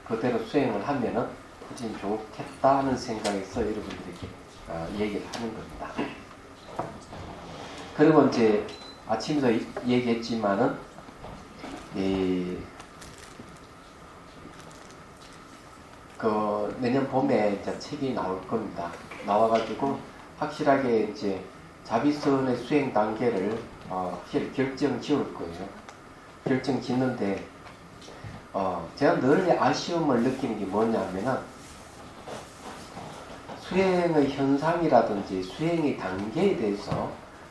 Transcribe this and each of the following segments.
그대로 수행을 하면은 훨씬 좋겠다 하는 생각에서 여러분들에게 얘기를 하는 겁니다. 그리고 이제 아침에도 얘기했지만은 내년 봄에 이제 책이 나올 겁니다. 나와가지고 확실하게 이제 자비선의 수행 단계를 확실히 결정 지을 거예요. 결정 짓는데 제가 늘 아쉬움을 느끼는 게 뭐냐면은 수행의 현상이라든지 수행의 단계에 대해서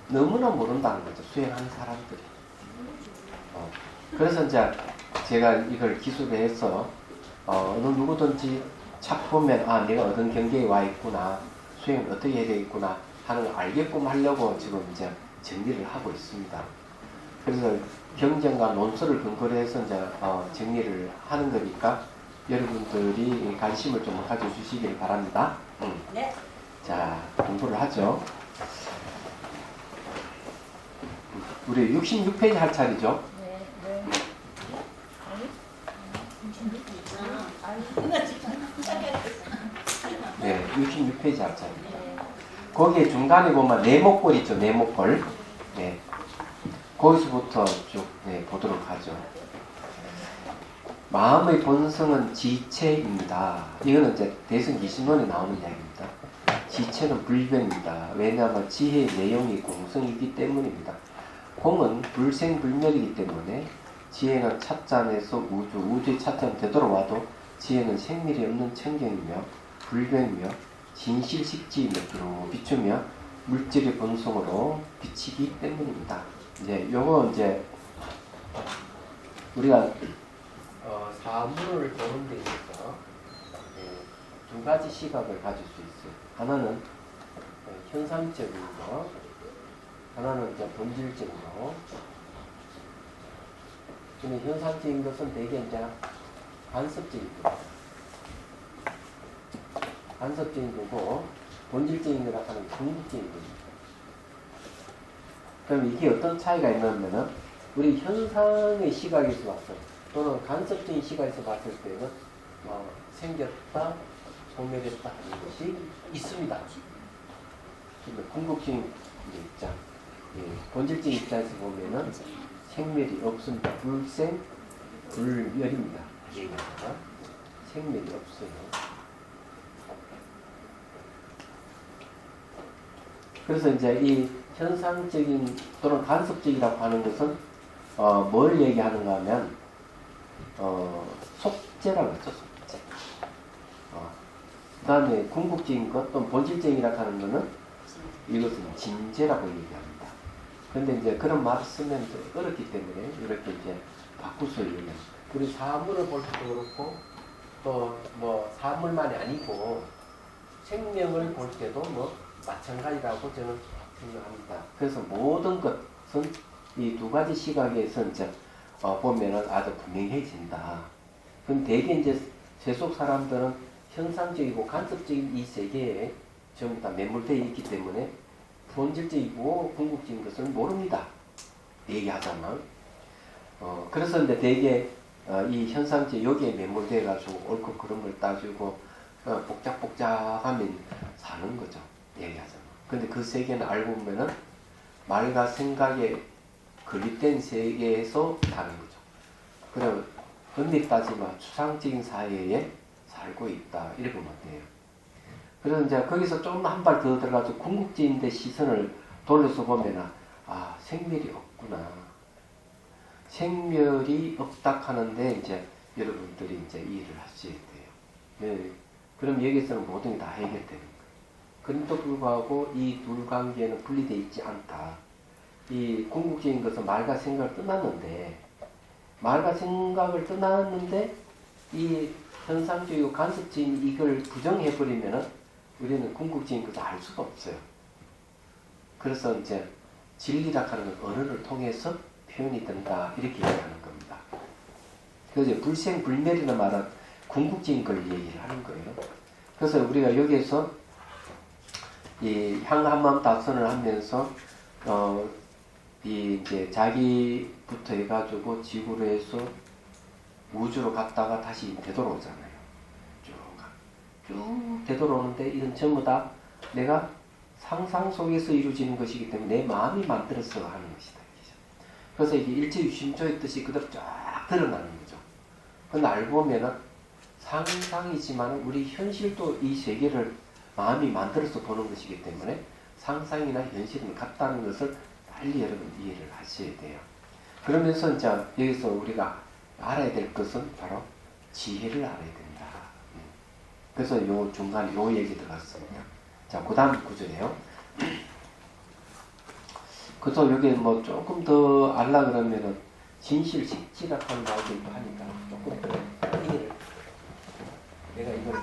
너무나 모른다는 거죠. 수행하는 사람들이. 그래서 이제 제가 이걸 기술을 해서 어느 누구든지 착 보면 내가 어떤 경계에 와 있구나, 수행을 어떻게 해야 되겠구나 하는 걸 알게끔 하려고 지금 이제 정리를 하고 있습니다. 그래서 경전과 논설을 근거로 해서 이제 정리를 하는 거니까 여러분들이 관심을 좀 가져주시길 바랍니다. 네. 자, 공부를 하죠. 우리 66페이지 할 차례죠? 네. 네. 네, 66페이지 할 차례입니다. 거기에 중간에 보면 네모꼴 있죠, 네모꼴. 네. 거기서부터 쭉 보도록 하죠. 마음의 본성은 지체입니다. 이거는 이제 대승기신론에 나오는 이야기입니다. 지체는 불변입니다. 왜냐하면 지혜의 내용이 공성이기 때문입니다. 공은 불생불멸이기 때문에 지혜는 찻잔에서 우주의 찻잔 되돌아와도 지혜는 생멸이 없는 청경이며 불변이며 진실식지이며 두루 비추며 물질의 본성으로 비치기 때문입니다. 이제 요거 이제 우리가 사물을 보는 데 있어서 두 가지 시각을 가질 수 있어요. 하나는 현상적인 거, 하나는 이제 본질적인 거. 근데 현상적인 것은 대개 이제 간섭적인 거, 간섭적인 거고, 본질적인 거라 하는 궁극적인 겁니다. 그럼 이게 어떤 차이가 있냐면은 우리 현상의 시각에서 봤을 또는 간섭적인 시각에서 봤을 때는 생겼다, 소멸했다 하는 것이 있습니다. 궁극적인 입장, 본질적인 입장에서 보면은 생멸이 없습니다. 불생, 불멸입니다. 얘기하다가 생멸이 없어요. 그래서 이제 이 현상적인 또는 간섭적이라고 하는 것은 뭘 얘기하는가 하면 속죄라고 했죠. 속죄. 그 다음에 궁극적인 것 또는 본질적이라고 하는 것은 이것은 진죄라고 얘기합니다. 근데 이제 그런 말을 쓰면 좀 어렵기 때문에 이렇게 이제 바꾸서 얘기해요. 우리 사물을 볼 때도 그렇고 또 뭐 사물만이 아니고 생명을 볼 때도 뭐 마찬가지라고 저는 생각합니다. 그래서 모든 것은 이 두 가지 시각에서 이제 보면은 아주 분명해진다. 그럼 대개 이제 세속 사람들은 현상적이고 간섭적인 이 세계에 전부 다 매몰되어 있기 때문에 본질적이고 궁극적인 것을 모릅니다. 얘기하자면. 그래서 이제 대개 이 현상적 여기에 매몰되어 가지고 옳고 그런 걸 따지고 복잡복잡하면 사는 거죠. 얘기하자면. 근데 그 세계는 알고 보면은 말과 생각에 건립된 세계에서 사는 거죠. 그럼 엄밀히 따지면 추상적인 사회에 살고 있다. 이렇게 보면 돼요. 그래서 이제 거기서 좀 한 발 더 들어가서 궁극적인데 시선을 돌려서 보면은 생멸이 없구나. 생멸이 없다 하는데 이제 여러분들이 이제 이해를 하셔야 돼요. 네. 그럼 여기서는 모든 게 다 해결되는 거예요. 그럼에도 불구하고 이 둘 관계는 분리되어 있지 않다. 이 궁극적인 것은 말과 생각을 떠났는데 말과 생각을 떠났는데 이 현상적이고 간섭적인 이걸 부정해버리면은 우리는 궁극적인 것을 알 수가 없어요. 그래서 이제 진리라 하는 건 언어를 통해서 표현이 된다. 이렇게 얘기하는 겁니다. 그래서 불생불멸이라는 말은 궁극적인 걸 얘기를 하는 거예요. 그래서 우리가 여기에서 이 향한마음 다선을 하면서 이 이제 자기부터 해가지고 지구로 해서 우주로 갔다가 다시 되돌아오잖아요. 쭉 되돌아오는데 이건 전부 다 내가 상상 속에서 이루어지는 것이기 때문에 내 마음이 만들어서 하는 것이다. 그래서 이게 일체유심조의 뜻이 그대로 쫙 드러나는 거죠. 근데 알고 보면은 상상이지만 우리 현실도 이 세계를 마음이 만들어서 보는 것이기 때문에 상상이나 현실은 같다는 것을 빨리 여러분 이해를 하셔야 돼요. 그러면서 이제 여기서 우리가 알아야 될 것은 바로 지혜를 알아야 된다. 그래서 요 중간에 요 얘기 들어갔습니다. 자, 그 다음 구절이에요. 그래서 여기 뭐 조금 더 알라 그러면은 진실식지락하는 말도 있고 하니까 조금 더 이해를 내가 이걸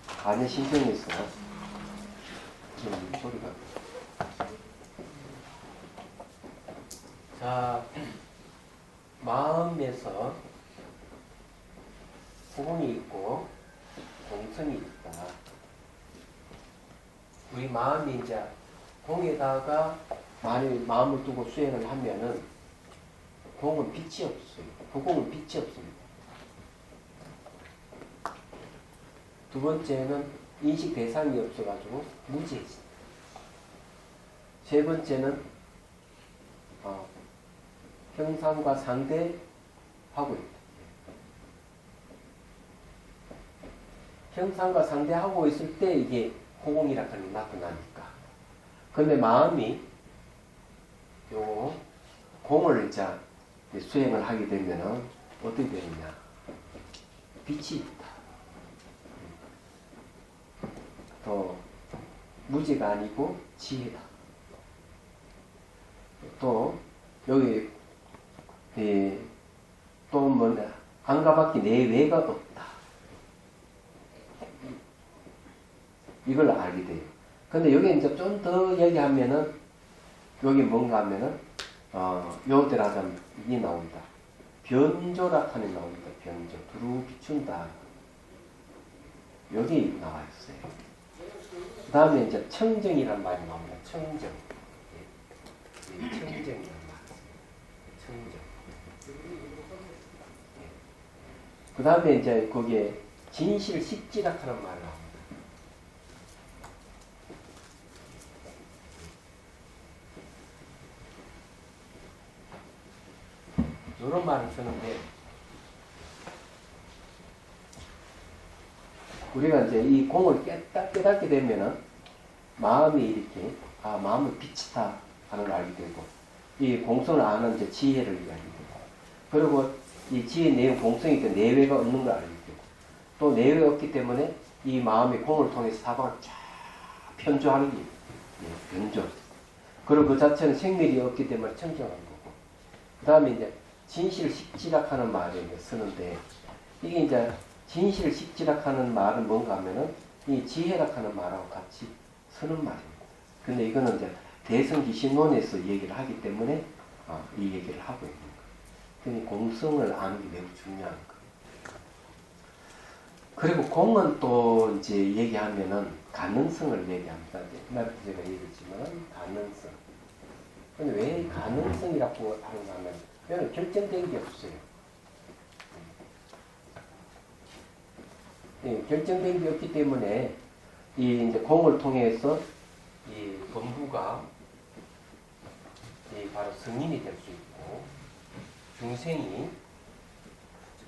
간에 신청해서 소리가 자 마음에서 호응이 있고 공성이 있다. 우리 마음이 이제 공에다가 만일 마음을 두고 수행을 하면은 공은 빛이 없어요. 후공은 빛이 없습니다. 두 번째는 인식 대상이 없어가지고 무지해집니다. 세 번째는 형상과 상대하고 있다. 형상과 상대하고 있을 때 이게 호공이라는 게 나타나니까. 근데 마음이 요 공을 이제 수행을 하게 되면은 어떻게 되느냐? 빛이 있다. 또 무지가 아니고 지혜다. 또 여기 또 뭐냐? 안가밖에 내외가 없다. 이걸 알게 돼요. 근데 여기 이제 좀 더 얘기하면은 여기 뭔가 하면은 요때 하자면 이 나온다. 변조락하는 나옵니다. 변조. 두루 비춘다. 여기 나와 있어요. 그 다음에 이제 청정이란 말이 나옵니다. 청정. 청정이란 말. 청정. 그 다음에 이제 거기에 진실식지락하는 말이 나옵니다. 이런 말을 쓰는데 우리가 이제 이 공을 깨닫게 되면은 마음이 이렇게 마음은 빛이다 하는 걸 알게 되고 이 공성을 아는 이제 지혜를 알게 되고 그리고 이 지혜 내용 공성이 때 내외가 없는 걸 알게 되고 또 내외가 없기 때문에 이 마음이 공을 통해서 사방을 쫙 편조하는 게 변조. 그리고 그 자체는 생멸이 없기 때문에 청정한 거고 그 다음에 이제 진실식지락하는 말을 쓰는데 이게 이제 진실식지락하는 말은 뭔가 하면은 이 지혜락하는 말하고 같이 쓰는 말입니다. 근데 이거는 이제 대성기신론에서 얘기를 하기 때문에 이 얘기를 하고 있는 거예요. 그러니 공성을 아는 게 매우 중요한 거예요. 그리고 공은 또 이제 얘기하면은 가능성을 얘기합니다. 옛날부터 제가 얘기했지만 가능성. 근데 왜 가능성이라고 하는가 하면 이거는 결정된 게 없어요. 결정된 게 없기 때문에 이 이제 공을 통해서 이 범부가 바로 성인이 될 수 있고 중생이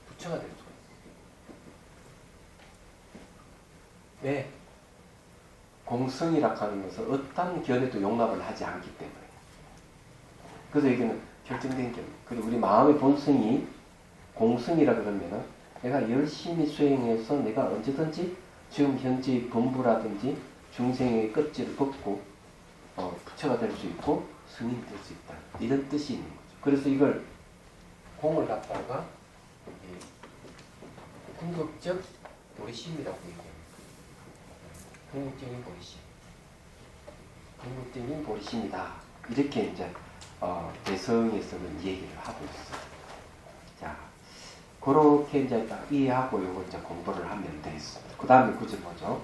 부처가 될 수가 있어요. 왜? 공성이라 하는 것은 어떤 견해도 용납을 하지 않기 때문에. 그래서 이게는 결정된 게 없어요. 그리고 우리 마음의 본성이 공성이라 그러면은 내가 열심히 수행해서 내가 언제든지 지금 현재 범부라든지 중생의 껍질을 벗고 부처가 될 수 있고 스님이 될 수 있다. 이런 뜻이 있는 거죠. 그래서 이걸 공을 갖다가 궁극적 보리심이라고 얘기합니다. 궁극적인 보리심. 궁극적인 보리심이다. 이렇게 이제 대성에서는 얘기를 하고 있어요. 자, 그렇게 이제 딱 이해하고 요거 이제 공부를 하면 되겠습니다. 그 다음에 구절 보죠.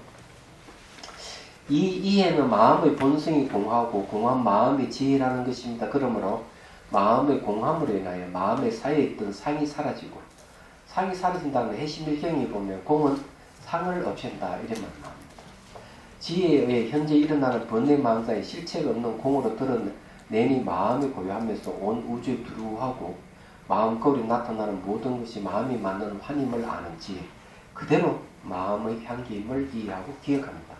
이 이해는 마음의 본성이 공하고 공한 마음이 지혜라는 것입니다. 그러므로 마음의 공함으로 인하여 마음의 사이에 있던 상이 사라지고, 상이 사라진다는 해심일경에 보면 공은 상을 없앤다 이런 말 나옵니다. 지혜에 의해 현재 일어나는 번뇌 망상의 실체가 없는 공으로 드러내니 마음이 고요하면서 온 우주에 두루하고 마음거울에 나타나는 모든 것이 마음이 맞는 환임을 아는 지혜, 그대로 마음의 향기임을 이해하고 기억합니다.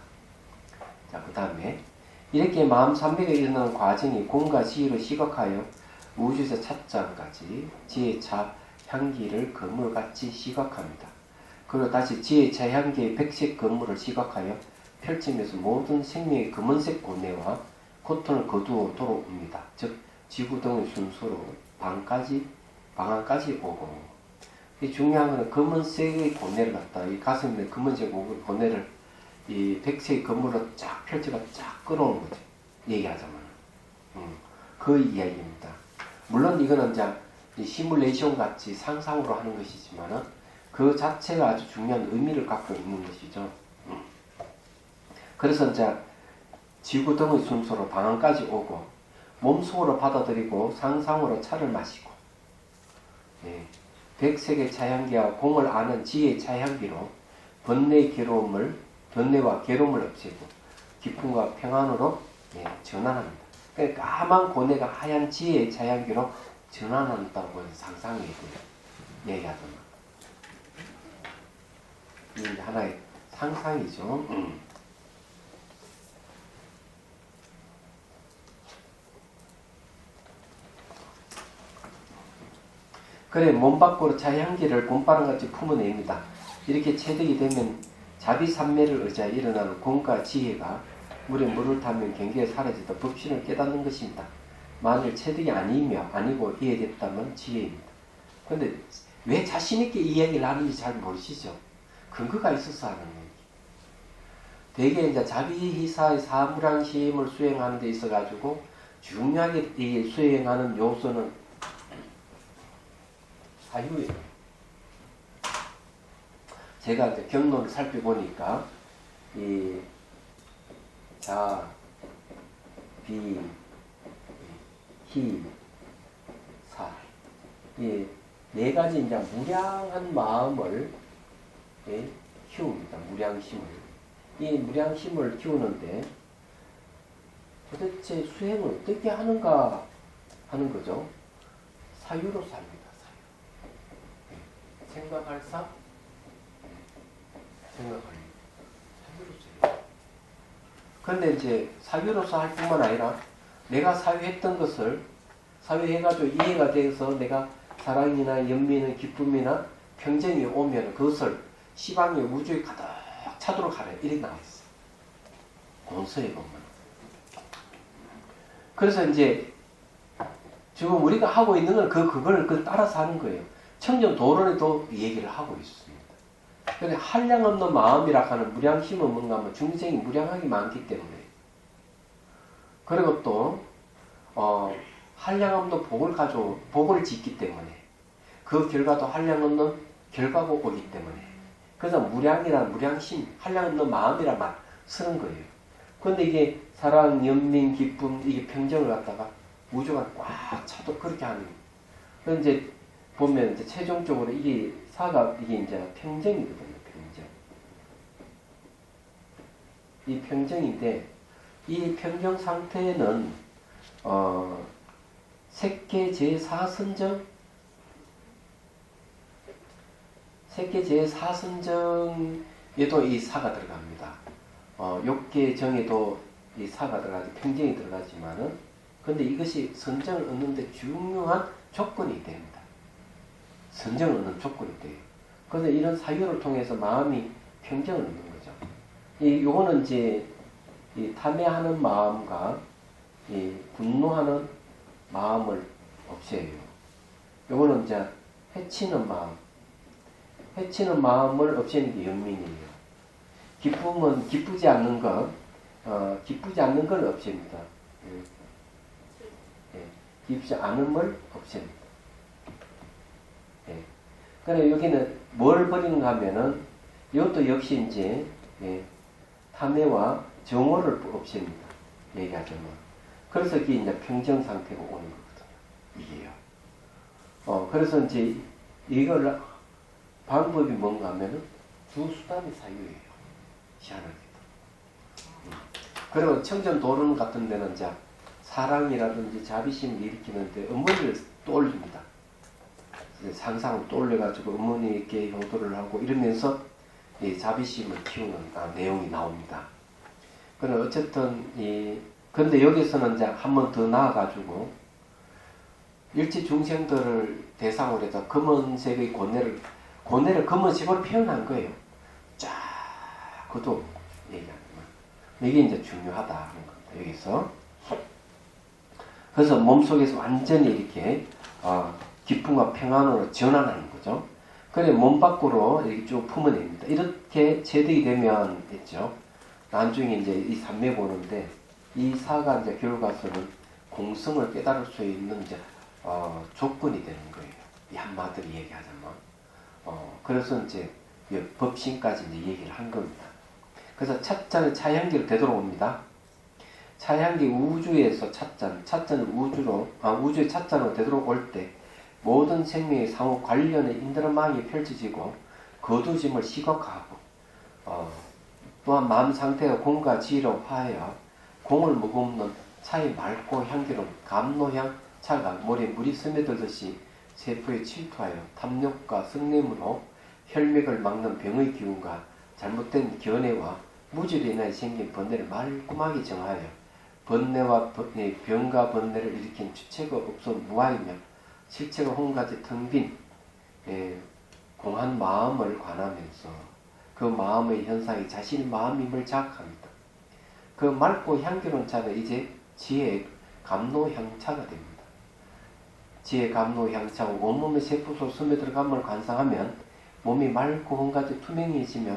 자, 그 다음에 이렇게 마음 삼백에 일어나는 과정이 공과 지혜로 시각하여 우주에서 찻잔까지 지혜의 차 향기를 거물같이 시각합니다. 그리고 다시 지혜의 차 향기의 백색 거물을 시각하여 펼치면서 모든 생명의 검은색 고뇌와 고통을 거두어 돌아옵니다. 즉 지구 등의 순서로 방안까지 오고, 이 중요한 것은 검은색의 고뇌를 갖다 이 가슴에 검은색 고뇌를 이 백색의 거물로 쫙 펼쳐가 쫙 끌어오는 거죠. 얘기하자면 그 이야기입니다. 물론 이거는 이제 시뮬레이션 같이 상상으로 하는 것이지만은 그 자체가 아주 중요한 의미를 갖고 있는 것이죠. 그래서 이제 지구 등의 순서로 방안까지 오고 몸속으로 받아들이고 상상으로 차를 마시고, 백색의 차향기와 공을 아는 지혜의 차향기로 번뇌와 괴로움을 없애고 기쁨과 평안으로 전환합니다. 그러니까 까만 고뇌가 하얀 지혜의 차향기로 전환한다고 상상해야 돼요. 얘기하자면. 이게 하나의 상상이죠. 그래 몸 밖으로 차향기를 봄바람같이 품어냅니다. 이렇게 체득이 되면 자비산매를 의지하여 일어나는 공과 지혜가 물에 물을 타면 경계에 사라지다 법신을 깨닫는 것입니다. 만일 체득이 아니고 이해됐다면 지혜입니다. 그런데 왜 자신있게 이 이야기를 하는지 잘 모르시죠? 근거가 있어서 하는 얘기. 대개 이제 자비희사의 사무량심을 수행하는 데 있어가지고 중요하게 이 수행하는 요소는 사유예요. 제가 이제 경로를 살펴보니까 이 자, 비, 희, 사, 이 네 가지 이제 무량한 마음을 키웁니다. 무량심을. 이 무량심을 키우는데 도대체 수행을 어떻게 하는가 하는 거죠. 사유로 삽니다. 사유. 생각할 사, 생각할 사유로 써요. 그런데 이제 사유로서 할 뿐만 아니라 내가 사유했던 것을 사유해가지고 이해가 돼서 내가 사랑이나 연민이나 기쁨이나 평정이 오면 그것을 시방의 우주에 가득 차도록 하래. 이렇게 나와있어. 공서에 보면. 그래서 이제 지금 우리가 하고 있는 건 그걸 따라서 하는 거예요. 청정도론에도 이 얘기를 하고 있습니다. 그런데 한량 없는 마음이라 하는 무량심은 뭔가 하면 중생이 무량하게 많기 때문에, 그리고 또 한량 없는 복을 짓기 때문에 그 결과도 한량 없는 결과가 오기 때문에, 그래서 무량이란 무량심, 한량 없는 마음이란 말 쓰는 거예요. 그런데 이게 사랑, 연민, 기쁨, 이게 평정을 갖다가 우주가 꽉 차도 그렇게 하는 거예요. 그래서 이제 보면 이제 최종적으로 이게 이제 평정이거든요. 평정. 이 평정인데 이 평정 상태는 색계 제4선정, 색계 제4선정에도 이 사가 들어갑니다. 욕계 정에도 이 사가 들어가지, 평정이 들어가지만은, 근데 이것이 선정을 얻는데 중요한 조건이 됩니다. 선정을 얻는 조건이 돼요. 그래서 이런 사유를 통해서 마음이 평정을 얻는 거죠. 요거는 이제 이 탐해하는 마음과 이 분노하는 마음을 없애요. 요거는 이제 해치는 마음을 없애는 게 연민이에요. 기쁨은 기쁘지 않는 걸 없앱니다. 기쁘지 않음을 없앱니다. 그래 여기는 뭘 버리는가 하면은 이것도 역시 이제 탐해와 정오를 없앱니다. 얘기하자면. 그래서 이게 이제 평정 상태가 오는 거거든요. 이게요. 그래서 이제 이걸 방법이 뭔가 하면은 두 수단의 사유예요. 희한하게도. 그리고 청전 도론 같은 데는 이제 사랑이라든지 자비심을 일으키는데 어머니를 떠올립니다. 상상을 떠올려가지고 어머니께 효도를 하고 이러면서 이 자비심을 키우는 내용이 나옵니다. 그럼 어쨌든 근데 여기서는 이제 한 번 더 나아가지고 일체 중생들을 대상으로 해서 검은색의 고뇌를 검은색으로 표현한 거예요. 쫙 그것도 얘기하는 거예요. 이게 이제 중요하다 하는 겁니다. 여기서. 그래서 몸속에서 완전히 이렇게 기쁨과 평안으로 전환하는 거죠. 그래 몸 밖으로 이렇게 쭉 품어냅니다. 이렇게 체득이 되면 됐죠. 나중에 이제 이 삼매 보는데 이 사가 이제 결과서는 공성을 깨달을 수 있는 이제 조건이 되는 거예요. 이 한마디로 얘기하자면. 그래서 이제 법신까지 이제 얘기를 한 겁니다. 그래서 찻잔은 차향기로 되돌아옵니다. 차향기 우주에서 찻잔은 우주의 찻잔으로 되돌아올 때 모든 생명의 상호 관련의 인드라망이 펼쳐지고 거두짐을 시각하고 또한 마음 상태가 공과 지혜로 화하여 공을 머금는 차의 맑고 향기로운 감노향 차가 머리에 물이 스며들듯이 세포에 침투하여 탐욕과 성냄으로 혈맥을 막는 병의 기운과 잘못된 견해와 무질에 인하여 생긴 번뇌를 말끔하게 정하여 번뇌와 병과 번뇌를 일으킨 주체가 없어 무아이며 실체가 혼가지 텅 빈 공한 마음을 관하면서 그 마음의 현상이 자신의 마음임을 자각합니다. 그 맑고 향기로운 차는 이제 지혜의 감노향차가 됩니다. 지혜의 감노향차가 온몸의 세포 속 스며들어감을 관상하면 몸이 맑고 혼가지 투명해지며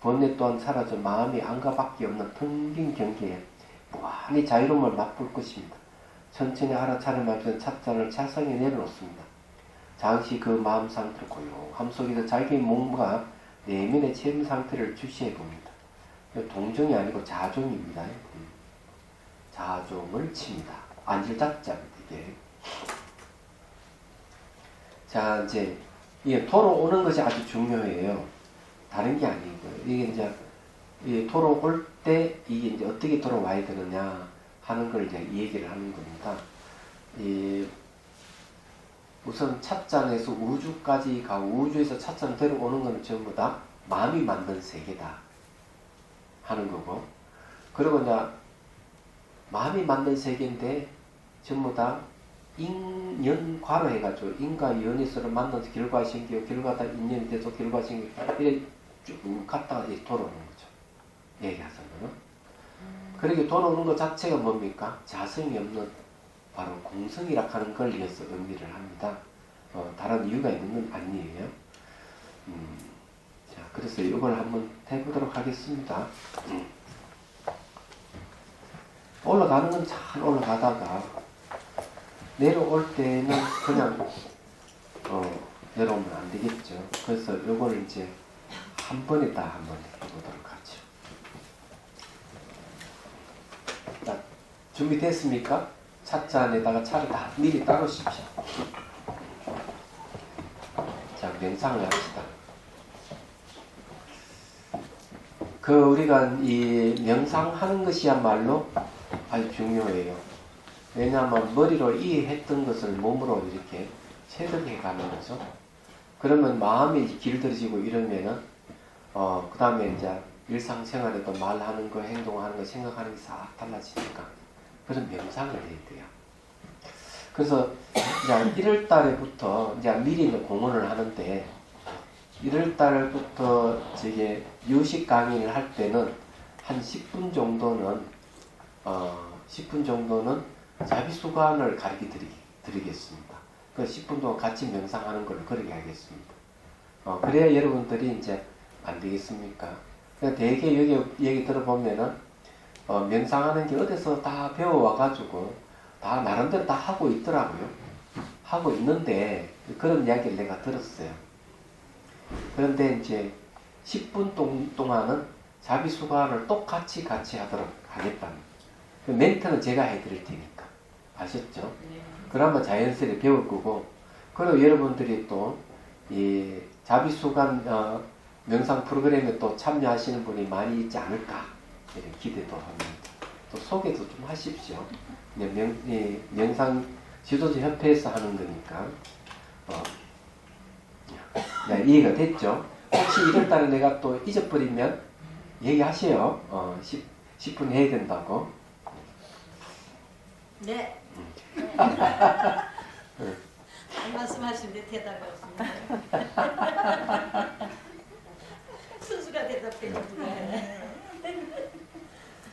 번뇌 또한 사라져 마음이 안가밖에 없는 텅 빈 경계에 무한히 자유로움을 맛볼 것입니다. 천천히 알아차림하면서 찻잔을 차상에 내려놓습니다. 잠시 그 마음 상태를 고요함 속에서 자기의 몸과 내면의 체험 상태를 주시해 봅니다. 동정이 아니고 자종입니다. 자종을 칩니다. 앉을 자자입니다. 이게. 자, 이제 이게 돌아오는 것이 아주 중요해요. 다른 게 아니고요. 이게 이제 돌아올 때 이게 이제 어떻게 돌아와야 되느냐 하는 걸 이제 얘기를 하는 겁니다. 우선 찻잔에서 우주까지 가고 우주에서 찻잔 데려오는 건 전부 다 마음이 만든 세계다 하는 거고, 그리고 이제 마음이 만든 세계인데 전부 다 인연과로 해가지고 인과 연이 서로 만나서 결과 생기고 결과다 인연이 돼서 결과 생기고 이렇게 쭉 갔다가 이렇게 돌아오는 거죠. 얘기하자면. 그렇게 돌아오는 것 자체가 뭡니까? 자성이 없는 바로 공성이라 하는 걸 위해서 의미를 합니다. 다른 이유가 있는 건 아니에요. 자, 그래서 이걸 한번 해보도록 하겠습니다. 올라가는 건 잘 올라가다가 내려올 때는 그냥 내려오면 안 되겠죠. 그래서 이걸 이제 한 번에 다 한번 해보도록 하죠. 자, 준비됐습니까? 찻잔에다가 차를 다 미리 따르십시오. 자, 명상을 합시다. 우리가 이 명상하는 것이야말로 아주 중요해요. 왜냐하면 머리로 이해했던 것을 몸으로 이렇게 체득해 가는 거죠. 그러면 마음이 길들여지고 이러면은 그 다음에 이제 일상생활에도 말하는 거, 행동하는 거, 생각하는 게 싹 달라지니까 그런 명상을 해야 돼요. 그래서 이제 1월 달에부터 이제 미리 공헌을 하는데 1월 달부터 저게 유식 강의를 할 때는 한 10분 정도는 10분 정도는 자비수관을 가르쳐 드리겠습니다. 그 10분 동안 같이 명상하는 걸 그렇게 하겠습니다. 그래야 여러분들이 이제 안 되겠습니까? 대개 여기 얘기 들어보면은 명상하는 게 어디서 다 배워와가지고 다 나름대로 다 하고 있더라고요. 하고 있는데 그런 이야기를 내가 들었어요. 그런데 이제 10분 동안은 자비수관을 똑같이 같이 하도록 하겠답니다. 멘트는 제가 해드릴 테니까. 아셨죠? 네. 그러면 자연스레 배울 거고, 그리고 여러분들이 또 이 자비수간 명상 프로그램에 또 참여하시는 분이 많이 있지 않을까 이런 기대도 합니다. 또 소개도 좀 하십시오. 명상 지도자 협회에서 하는 거니까. 네, 이해가 됐죠? 혹시 이런 달에 내가 또 잊어버리면 얘기하세요. 10분 해야 된다고. 네. 잘 말씀하시는데 대답이 없습니다. 순수가 대답해 주네.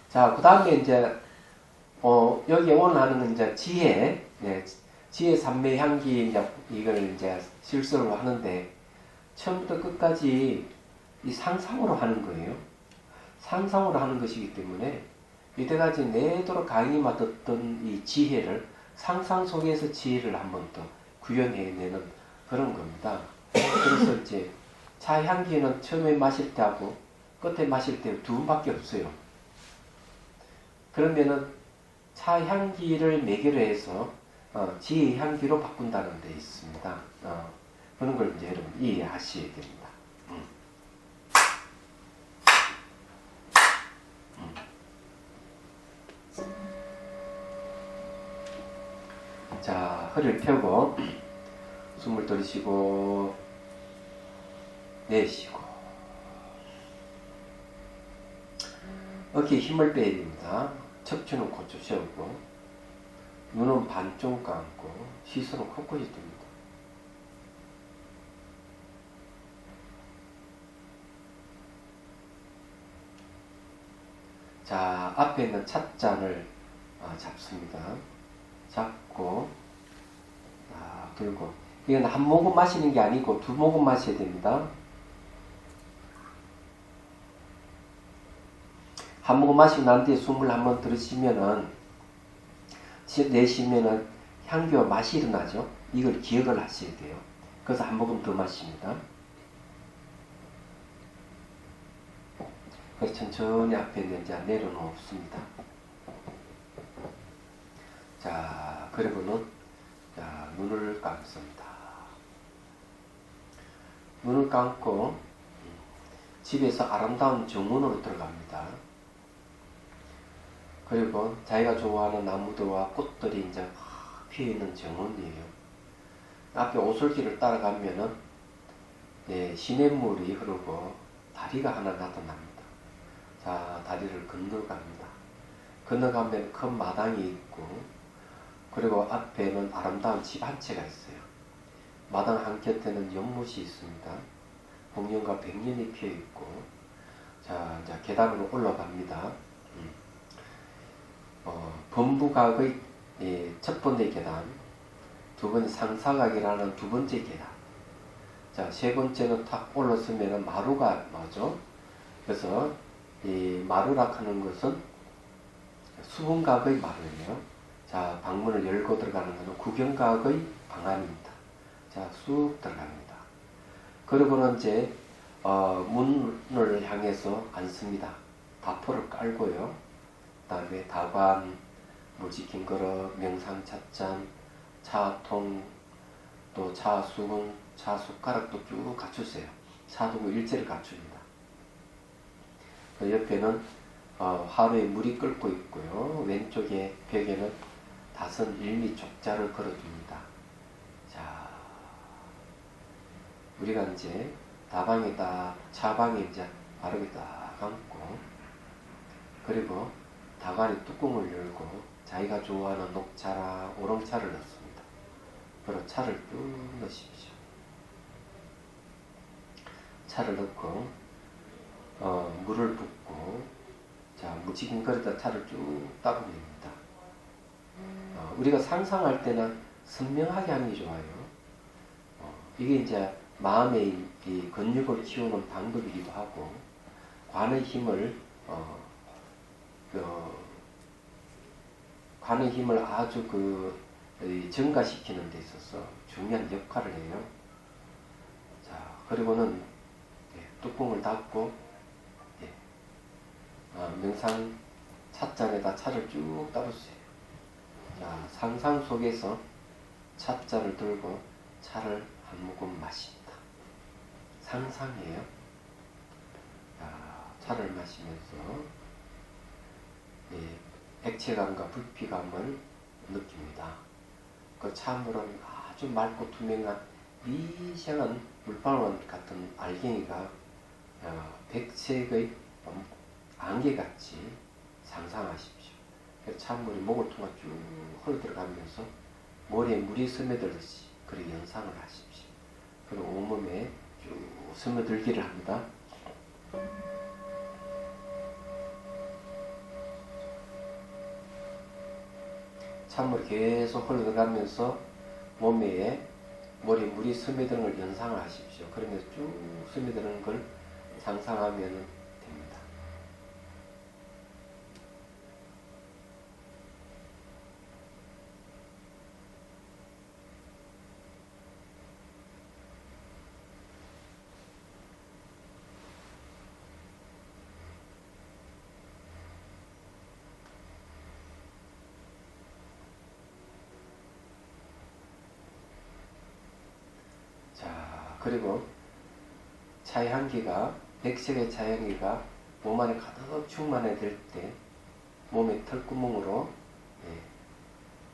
자, 그 다음에 이제 여기 오늘 하는 건 이제 지혜, 지혜 삼매 향기 이걸 이제 실수로 하는데 처음부터 끝까지 이 상상으로 하는 거예요. 상상으로 하는 것이기 때문에 이때까지 내도록 강의만 듣던 이 지혜를 상상 속에서 지혜를 한번 더 구현해내는 그런 겁니다. 그래서 이제 차 향기는 처음에 마실 때하고 끝에 마실 때 두 번밖에 없어요. 그러면은 차 향기를 매개로 해서 지혜 향기로 바꾼다는 데 있습니다. 그런 걸 이제 여러분 이해하셔야 됩니다. 자, 허리를 펴고 숨을 들이쉬고 내쉬고 어깨에 힘을 빼야 됩니다. 척추는 고쳐 세우고 눈은 반쪽 감고 시선은 코끝이 뜹니다. 자, 앞에 있는 찻잔을 잡습니다. 잡고 들고 이건 한 모금 마시는 게 아니고 두 모금 마셔야 됩니다. 한 모금 마시고 난 뒤에 숨을 한번 들으시면은 내쉬면은 향기와 맛이 일어나죠. 이걸 기억을 하셔야 돼요. 그래서 한 모금 더 마십니다. 그래서 천천히 앞에 있는 자 내려놓습니다. 자, 그리고는 눈을 감습니다. 눈을 감고 집에서 아름다운 정원으로 들어갑니다. 그리고 자기가 좋아하는 나무들과 꽃들이 이제 피어있는 정원이에요. 앞에 오솔길을 따라가면은 시냇물이 흐르고 다리가 하나 나타납니다. 자, 다리를 건너갑니다. 건너가면 큰 마당이 있고 그리고 앞에는 아름다운 집 한 채가 있어요. 마당 한곁에는 연못이 있습니다. 복년과 백년이 피어있고 자, 이제 계단으로 올라갑니다. 범부각의 첫 번째 계단, 두 번째 상사각이라는 두 번째 계단. 자, 세 번째는 탁 올라서면 마루가 나오죠. 그래서 이 마루라 하는 것은 수분각의 마루예요. 자, 방문을 열고 들어가는 것은 구경각의 방안입니다. 자, 쑥 들어갑니다. 그리고는 이제 문을 향해서 앉습니다. 다포를 깔고요. 그 다음에 다관, 무지킨 그릇, 명상찻잔, 차통, 또 차수건, 차숟가락도 쭉 갖추세요. 차두고 일제를 갖춥니다. 그 옆에는 화로에 물이 끓고 있고요. 왼쪽에 벽에는 다선 일미 족자를 걸어줍니다. 자, 우리가 이제 다방에다 차방에 이제 바르게 딱 감고 그리고 다관의 뚜껑을 열고 자기가 좋아하는 녹차나 오롱차를 넣습니다. 그리고 차를 쭉 넣으십시오. 차를 넣고 물을 붓고 자, 무지개 그릇에다 차를 쭉 따라냅니다. 우리가 상상할 때는 선명하게 하는 게 좋아요. 이게 이제 마음의 이 근육을 키우는 방법이기도 하고 관의 힘을 관의 힘을 아주 증가시키는 데 있어서 중요한 역할을 해요. 자, 그리고는 뚜껑을 닫고 명상 찻잔에다 차를 쭉 따르세요. 자, 상상 속에서 찻잔을 들고 차를 한 모금 마십니다. 상상이에요. 자, 차를 마시면서 액체감과 부피감을 느낍니다. 그 찬물은 아주 맑고 투명한 미생한 물방울 같은 알갱이가 백색의 안개같이 상상하십시오. 찬물이 목을 통해 쭉 흘러들어가면서 머리에 물이 스며들듯이 그런 연상을 하십시오. 그리고 온몸에 쭉 스며들기를 합니다. 찬물이 계속 흘러들어가면서 몸에 머리에 물이 스며드는 걸 연상을 하십시오. 그러면서 쭉 스며드는 걸 상상하면 됩니다. 자, 그리고 차의 향기가, 백색의 차향기가 몸 안에 가득 충만해질 때 몸의 털구멍으로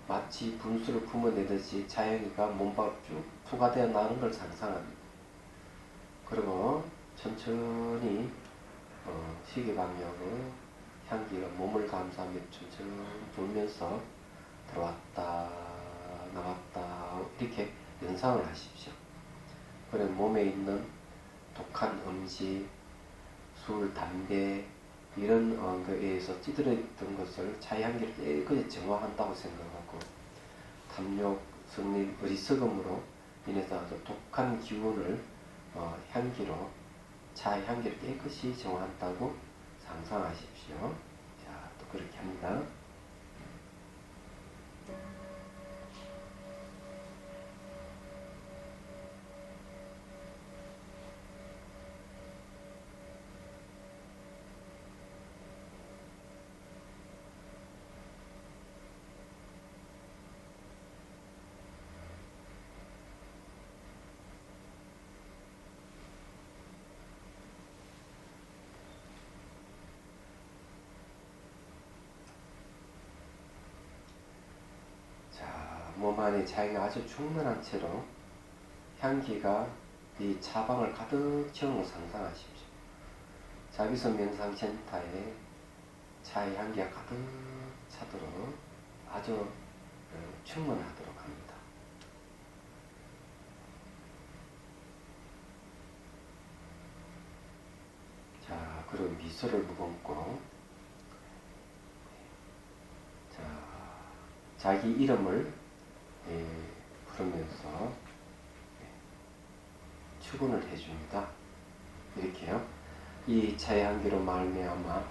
마치 분수를 품어내듯이 차향기가 몸 밖으로 쭉 투과되어 나오는 걸 상상합니다. 그리고 천천히 시계 방향으로 향기가 몸을 감싸며 천천히 돌면서 들어왔다 나왔다 이렇게 연상을 하십시오. 그리고 몸에 있는 독한 음식, 술, 담배 이런 거에 의해서 찌들어있던 것을 차향기를 깨끗이 정화한다고 생각하고 탐욕, 성림, 어리석음으로 인해서 아주 독한 기운을 향기로 차의 향기를 깨끗이 정화한다고 상상하십시오. 자, 또 그렇게 합니다. 몸 안에 차이가 아주 충만한 채로 향기가 이 차방을 가득 채우는 걸 상상하십시오. 자비선 명상센터에 차의 향기가 가득 차도록 아주 충만하도록 합니다. 자, 그리고 미소를 머금고 자, 자기 이름을 부르면서 축원을 해줍니다. 이렇게요. 이 차의 향기로 말미암아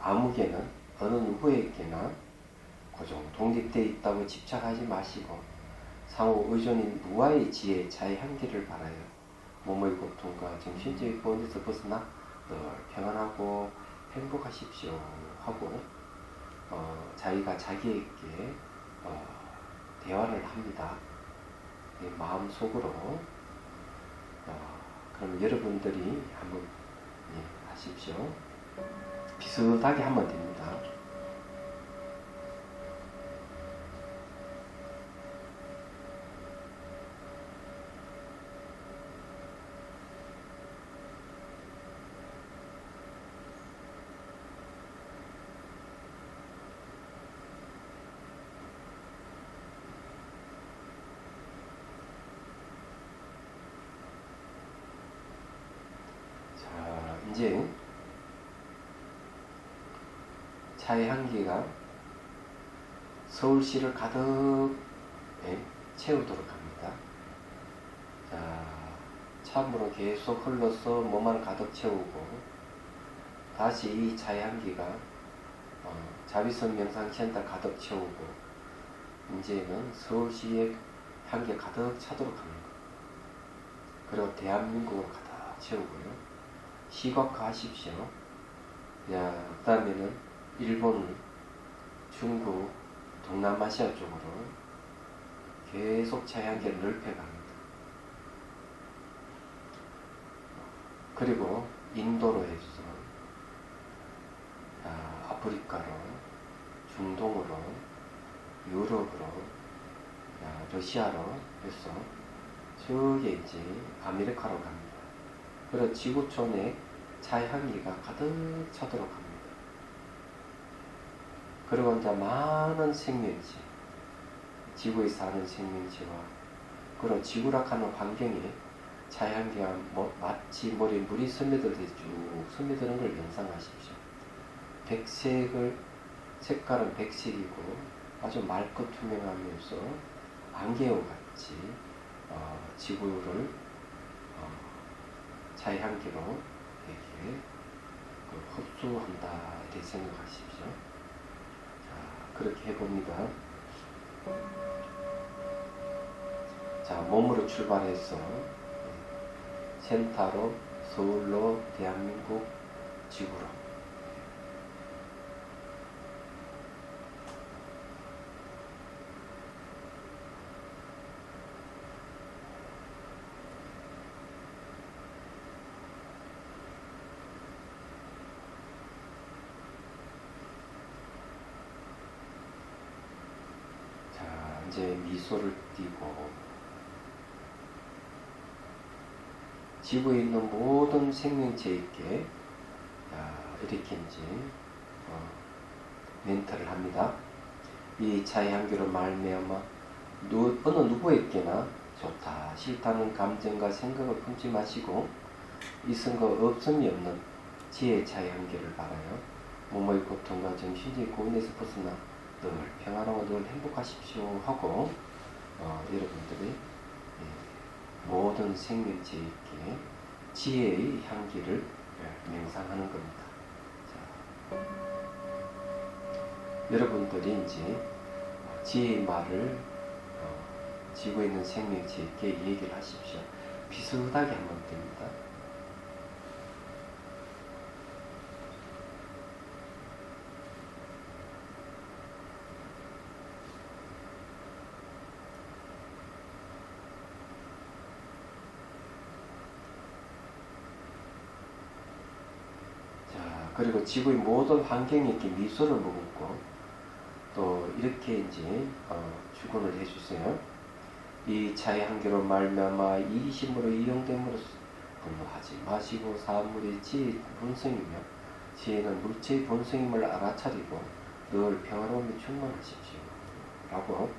아무개는 어느 누구에게나 고정 독립되어 있다고 집착하지 마시고 상호 의존인 무아의 지혜 차의 향기를 바라요. 몸의 고통과 정신적인 고뇌에서 벗어나 늘 평안하고 행복하십시오 하고 자기가 자기에게 대화를 합니다. 마음속으로 그럼 여러분들이 한번 하십시오. 비슷하게 하면 됩니다. 이제 차의 향기가 서울시를 가득 채우도록 합니다. 자, 찬물은 계속 흘러서 몸 안을 가득 채우고 다시 이 차의 향기가 자비선 명상센터 가득 채우고 이제는 서울시의 향기가 가득 차도록 합니다. 그리고 대한민국으로 가득 채우고요. 시각화하십시오. 그 다음에는 일본, 중국, 동남아시아 쪽으로 계속 자연계를 넓혀갑니다. 그리고 인도로 해서 아프리카로, 중동으로, 유럽으로, 러시아로 해서 저기 이제 아메리카로 갑니다. 그리고 지구촌에 자연기가 가득 차도록 합니다. 그리고 이제 많은 생명체, 지구에 사는 생명체와 그런 지구락하는 환경에 자연기가 마치 머리에 물이 스며들듯이 쭉 스며드는 걸 연상하십시오. 색깔은 백색이고 아주 맑고 투명하면서 안개와 같이 지구를 자연기로 이렇게 흡수한다 이렇게 생각하십시오. 그렇게 해봅니다. 자, 몸으로 출발해서 센터로, 서울로, 대한민국, 지구로. 자, 이제 미소를 띠고 지구에 있는 모든 생명체에게 이렇게 이제 멘트를 합니다. 이 자연향기로 말미암아 어느 누구에게나 좋다, 싫다는 감정과 생각을 품지 마시고 있은 거 없음이 없는 지혜의 자연향기를 바라요. 몸의 고통과 정신적인 고뇌에서 벗어나 늘 평안하고 늘 행복하십시오 하고 여러분들이 모든 생명체에게 지혜의 향기를 맹상하는 겁니다. 자, 여러분들이 이제 지혜의 말을 지구에 있는 생명체에게 얘기를 하십시오. 비슷하게 하면 됩니다. 그리고 지구의 모든 환경에 이렇게 미소를 머금고 또 이렇게 이제 주문을 해주세요. 이 자연한계로 말미암아 이기심으로 이용됨으로써 분노하지 마시고 사물이 지혜의 본성이며 지혜는 물체의 본성임을 알아차리고 늘 평화로움에 충만하십시오. 라고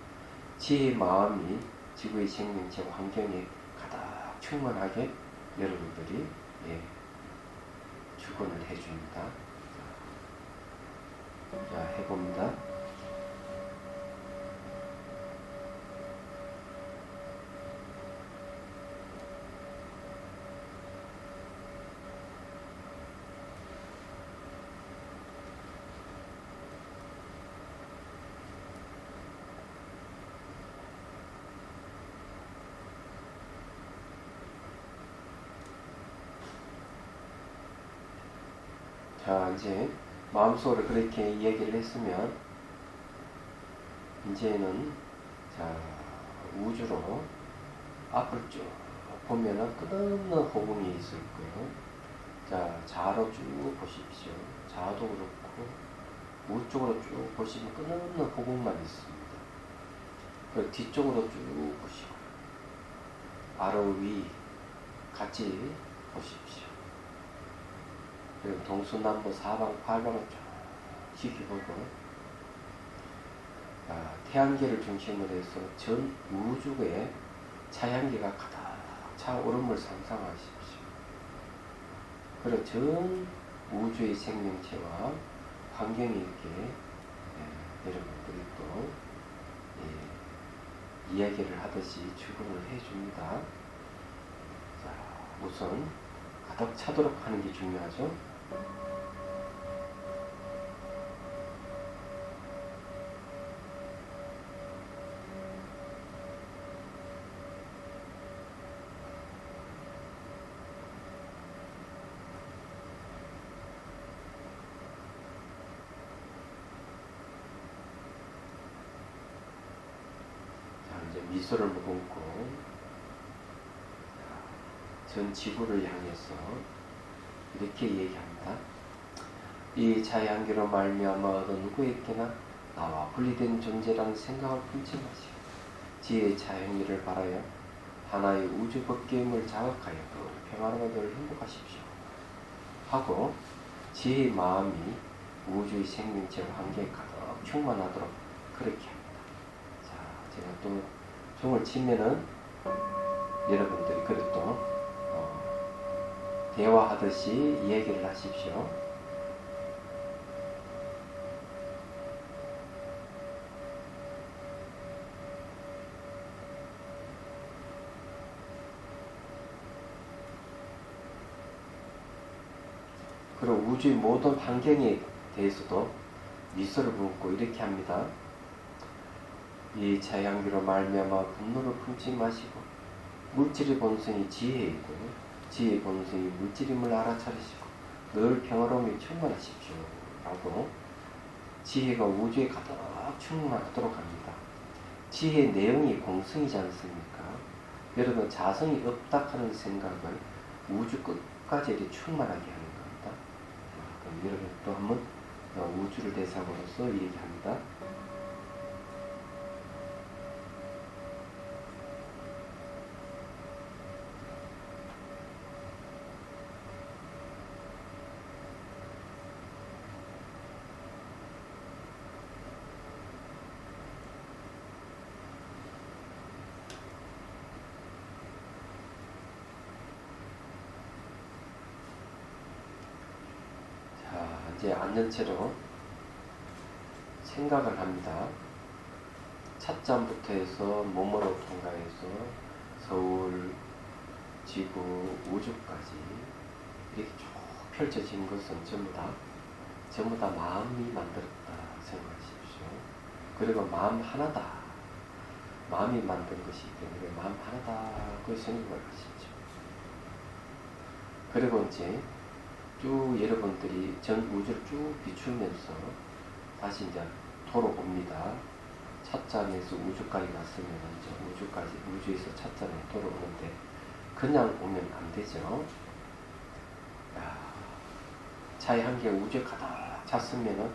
지혜의 마음이 지구의 생명체 환경에 가득 충만하게 여러분들이 주권을 해줍니다. 자, 해봅니다. 자, 이제 마음속으로 그렇게 얘기를 했으면 이제는 자, 우주로 앞을 쭉 보면은 끝없는 호봉이 있을 거예요. 자, 좌로 쭉 보십시오. 좌도 그렇고 우쪽으로 쭉 보시면 끝없는 호봉만 있습니다. 그 뒤쪽으로 쭉 보시고 아래 위 같이 보십시오. 그리고 동서남북 사방팔방을 쭉 지켜보고 태양계를 중심으로 해서 전 우주에 자연계가 가득 차오름을 상상하십시오. 그리고 전 우주의 생명체와 환경이 이렇게 여러분들이 또 이야기를 하듯이 주문을 해줍니다. 자, 우선 가득 차도록 하는 게 중요하죠. 미소를 머금고 전 지구를 향해서 이렇게 얘기합니다. 이 자연계로 말미암아 어느 누구에게나 나와 분리된 존재라는 생각을 품지 마시고 지혜의 자연계를 바라여 하나의 우주 법계임을 자각하여 늘 평안하고 늘 행복하십시오 하고 지혜의 마음이 우주의 생명체와 한계에 가득 충만하도록 그렇게 합니다. 자, 제가 또 종을 치면은 여러분들이 그래도 대화하듯이 얘기를 하십시오. 그리고 우주의 모든 환경에 대해서도 미소를 품고 이렇게 합니다. 이 자연계로 말미암아 분노를 품지 마시고 물질의 본성이 지혜이고 지혜의 본성이 물질임을 알아차리시고 늘 평화로움이 충만하십시오 라고 지혜가 우주에 가득 충만하도록 합니다. 지혜의 내용이 공성이지 않습니까? 여러분 자성이 없다 하는 생각을 우주 끝까지 이렇게 충만하게 하는 겁니다. 그럼 여러분 또 한번 우주를 대상으로서 얘기합니다. 이제 앉은 채로 생각을 합니다. 찻잔부터 해서 몸으로 통과해서 서울, 지구, 우주까지 이렇게 쭉 펼쳐진 것은 전부 다 마음이 만들었다 생각하십시오. 그리고 마음 하나다. 마음이 만든 것이기 때문에 마음 하나다 그 생각을 하십시오. 그리고 이제 쭉 여러분들이 전 우주를 쭉 비추면서 다시 이제 돌아옵니다. 찻잔에서 우주까지 갔으면 이제 우주에서 찻잔에 돌아오는데 그냥 오면 안 되죠. 차의 한개 우주에 가득 찼으면은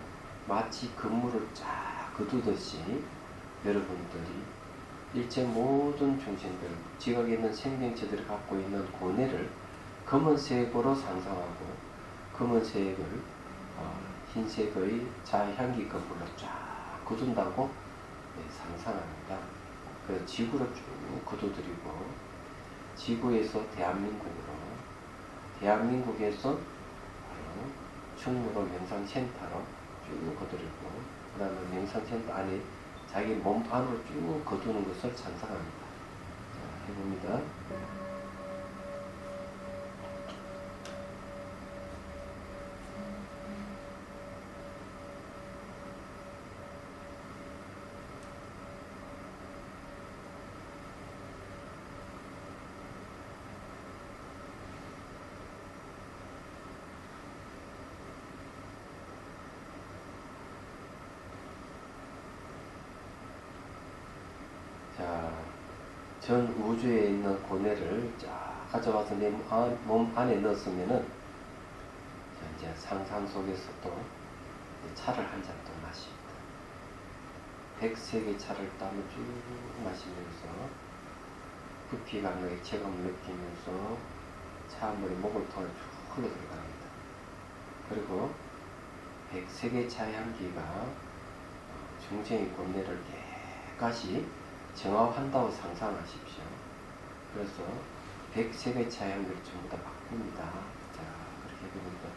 마치 그물을 쫙 거두듯이 여러분들이 일체 모든 중생들, 지각에 있는 생명체들이 갖고 있는 고뇌를 검은색으로 상상하고 검은색을 흰색의 자향기 그물로 쫙 거둔다고 상상합니다. 그 지구로 쭉 거두드리고 지구에서 대한민국에서 충무로 명상센터로 쭉 거두리고 그 다음에 명상센터 안에 자기 몸 안으로 쭉 거두는 것을 상상합니다. 자, 해봅니다. 전 우주에 있는 고뇌를 쫙 가져와서 내 몸 안에 넣었으면은 이제 상상 속에서 또 차를 한 잔 또 마십니다. 103개 차를 땀을 쭉 마시면서 부피가 액체감을 느끼면서 차물이 목을 통해 쭉 흘러 들어갑니다. 그리고 103개 차의 향기가 중생의 고뇌를 깨끗이 정화한다고 상상하십시오. 그래서 103개 차의 향기를 전부 다 바꿉니다. 자, 그렇게 해봅니다.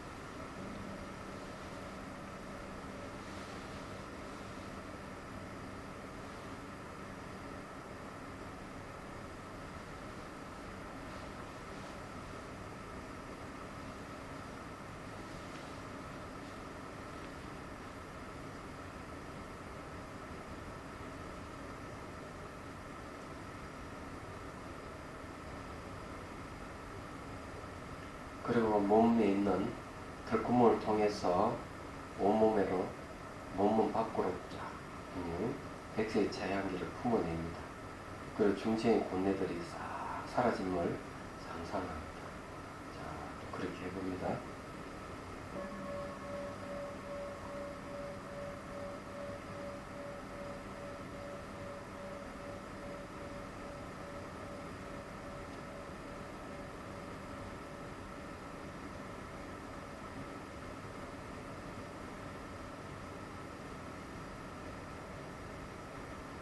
그리고 몸에 있는 털구멍을 통해서 온몸으로 몸 밖으로 쫙 백세의 자향기를 품어냅니다. 그 중생의 본래들이 싹 사라짐을 상상합니다. 자, 그렇게 해봅니다.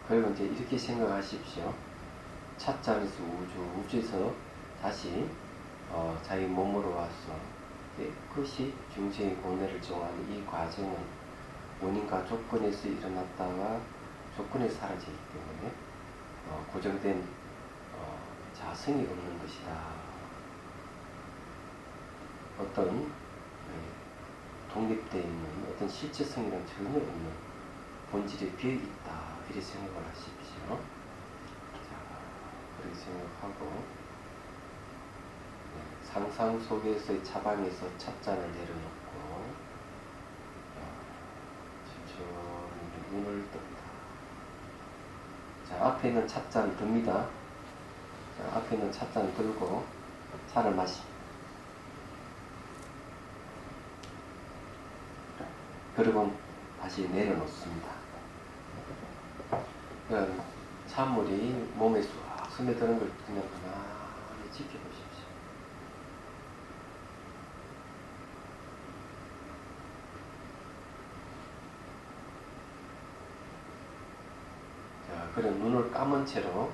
그리고 이제 이렇게 생각하십시오. 찻잔에서 우주에서 다시 자기 몸으로 와서 깨끗이 중생의 본래를 정하는 이 과정은 원인과 조건에서 일어났다가 조건에 사라지기 때문에 고정된 자성이 없는 것이다. 어떤 독립되어 있는 어떤 실체성이란 전혀 없는 본질에 비어있다. 이렇게 생각을 하십시오. 자, 그렇게 생각하고 상상 속에서의 차방에서 찻잔을 내려놓고 천천히 눈을 뜬다. 자, 앞에 있는 찻잔 듭니다. 자, 앞에 있는 찻잔 들고 차를 마십니다. 그리고 다시 내려놓습니다. 찬물이 몸에 쏙 스며드는 걸 그냥 가만히 지켜보십시오. 자, 그래 눈을 감은 채로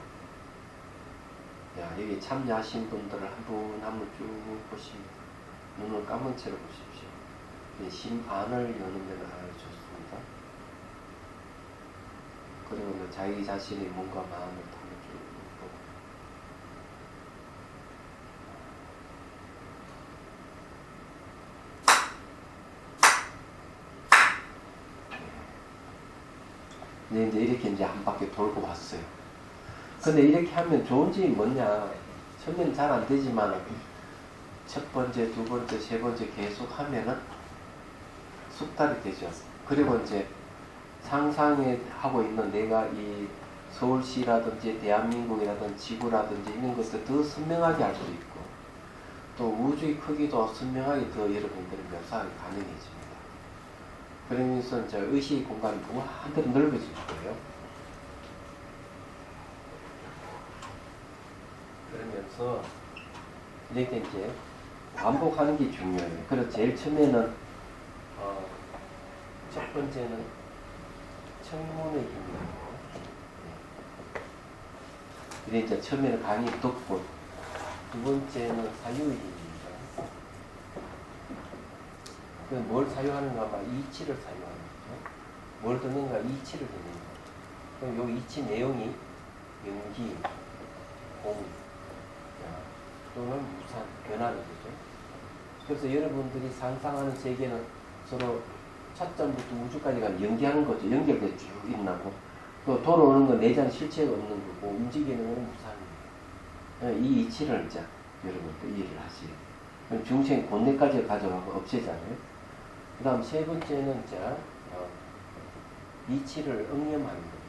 여기 참여하신 분들을 한 분 한 분 쭉 보십니다. 눈을 감은 채로 보십시오. 심 안을 여는 데는 아주 좋습니다. 그리고 자기 자신이 몸과 마음을 담아 쭉 보고 이제 이렇게 이제 한 바퀴 돌고 왔어요. 근데 이렇게 하면 좋은 점이 뭐냐? 처음에는 잘 안 되지만 첫 번째, 두 번째, 세 번째 계속 하면은 숙달이 되죠. 그리고 이제 상상에 하고 있는 내가 이 서울시라든지 대한민국이라든지 지구라든지 이런 것을 더 선명하게 알 수 있고 또 우주의 크기도 선명하게 더 여러분들이 묘사하기 가능해집니다. 그러면서 이제 의식의 공간이 무한대로 넓어질 거예요. 그러면서 이렇게 이제 반복하는 게 중요해요. 그래서 제일 처음에는 첫 번째는 청문의 힘이고 이래 이제 처음에는 강의 듣고 두 번째는 사유의 힘입니다. 뭘 사유하는가 하면 이치를 사유하는 거죠. 뭘 듣는가 이치를 듣는 거. 그럼 요 이치 내용이 연기, 공, 또는 무산, 변하는 거죠. 그래서 여러분들이 상상하는 세계는 서로 찻잔부터 우주까지 가면 연기하는 거죠. 연결돼 쭉 일어나고 또 돌아오는 건 내장 실체가 없는 거고 움직이는 건 무산입니다. 이 이치를 이제 여러분들 이해를 하시고 그럼 중생 본래까지 가져가고 없애잖아요. 그 다음 세 번째는 이제 이치를 응념하는 거예요.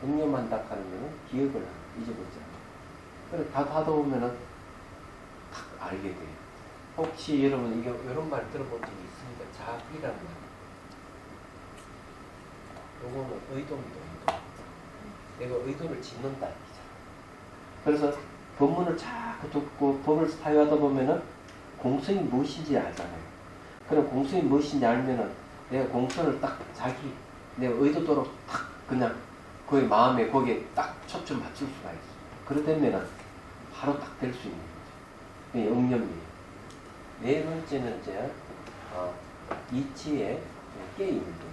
응념한다 하는 거는 기억을 잊어버리지 않아요. 그래서 다 하다 보면은 탁 알게 돼요. 혹시 여러분 이런 말 들어본 적이 있습니까? 자비라는 말. 요거는 의도입니다. 내가 의도를 짓는다. 그래서 법문을 자꾸 듣고 법을 사유하다 보면은 공성이 무엇인지 알잖아요. 그럼 공성이 무엇인지 알면은 내가 공성을 딱 내가 의도대로 딱 그냥 그의 마음에 거기에 딱 초점 맞출 수가 있어요. 그러다면은 바로 딱 될 수 있는 거죠. 그게 응념이에요. 네 번째는 이제 이치의 깨임입니다.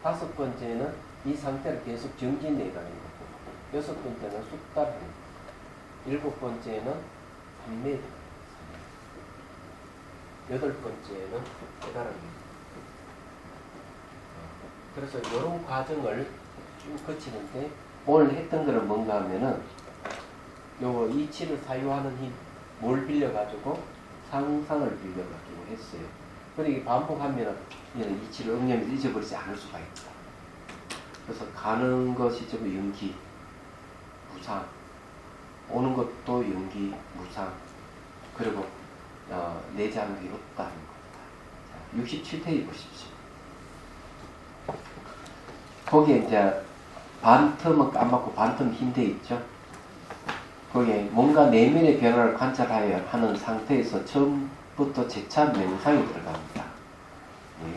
다섯 번째는 이 상태를 계속 정진내가는 거고, 여섯 번째는 숙달하는 거, 일곱 번째는 판매, 여덟 번째는 깨달음입니다. 그래서 이런 과정을 쭉 거치는데 오늘 했던 거는 뭔가 하면은 요 이치를 사유하는 힘, 뭘 빌려가지고 상상을 빌려가지고 했어요. 그러니 반복하면 이치를 응념에서 잊어버리지 않을 수가 있다. 그래서 가는 것이 좀 연기, 무상, 오는 것도 연기, 무상, 그리고 내장이 없다는 겁니다. 67페이지 보십시오. 거기에 이제 반틈은 까맣고 반틈 흰 데 있죠. 거기에 뭔가 내면의 변화를 관찰하여 하는 상태에서 처음부터 재차 명상이 들어갑니다.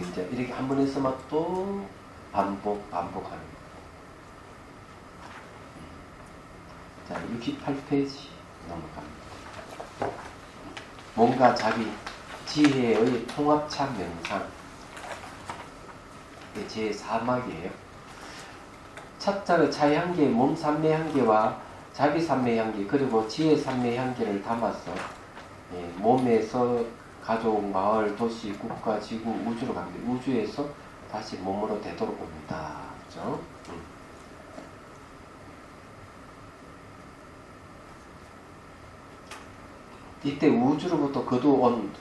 이제 이렇게 한 번 했으면 또 반복하는 거예요. 자, 68페이지 넘어갑니다. 뭔가 자기 지혜의 통합차 명상. 제 4막이에요. 찻잔의 차의 향기에 몸 삼매 향기와 자기 삼매 향기 그리고 지혜 삼매 향기를 담아서 몸에서 가족, 마을, 도시, 국가, 지구, 우주로 갑니다. 우주에서 다시 몸으로 되도록 옵니다. 그죠? 이때 우주로부터 거두온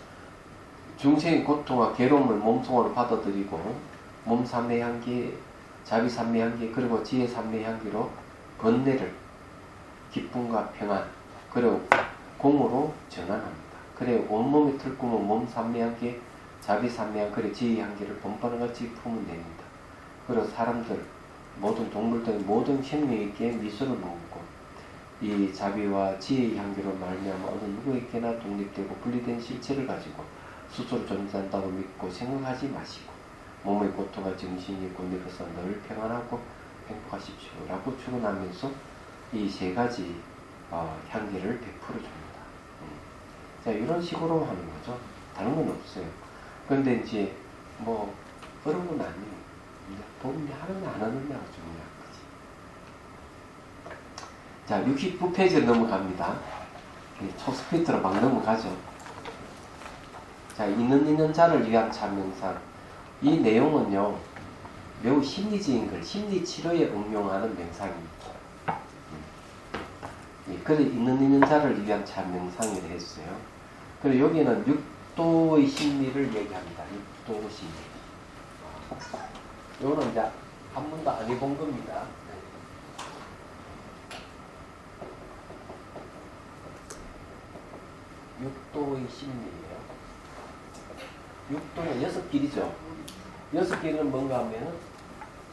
중생의 고통과 괴로움을 몸통으로 받아들이고 몸 삼매 향기, 자비 삼매 향기, 그리고 지혜 삼매 향기로 번뇌를 기쁨과 평안, 그리고 공으로 전환합니다. 그래 온몸이 들끓는 몸 삼매 향기, 자비 삼매 향기, 그리고 지혜 향기를 번번을 같이 품어냅니다. 그리고 사람들, 모든 동물 등 모든 생명에게 미소를 머금고 이 자비와 지혜의 향기로 말미암아 어느 누구에게나 독립되고 분리된 실체를 가지고 스스로 존재한다고 믿고 생각하지 마시고 몸의 고통과 정신이 곤두려서 늘 평안하고 행복하십시오 라고 축원하면서 이 세 가지 향기를 베풀어 줍니다. 자, 이런 식으로 하는 거죠. 다른 건 없어요. 그런데 이제 뭐 어려운 건 아니에요. 본인이 하느냐 안 하느냐가 중요한 거지. 자, 69페이지로 넘어갑니다. 초스피트로 막 넘어가죠. 자, 있는 자를 위한 참명상. 이 내용은요, 매우 심리적인 걸 심리치료에 응용하는 명상입니다. 그래서 있는 자를 위한 참명상이라 했어요. 그리고 여기는 육도의 심리를 얘기합니다. 육도 심리. 이거는 이제 한 번도 안 해본 겁니다. 육도의 심리예요. 육도는 6길이죠. 6길은 뭔가 하면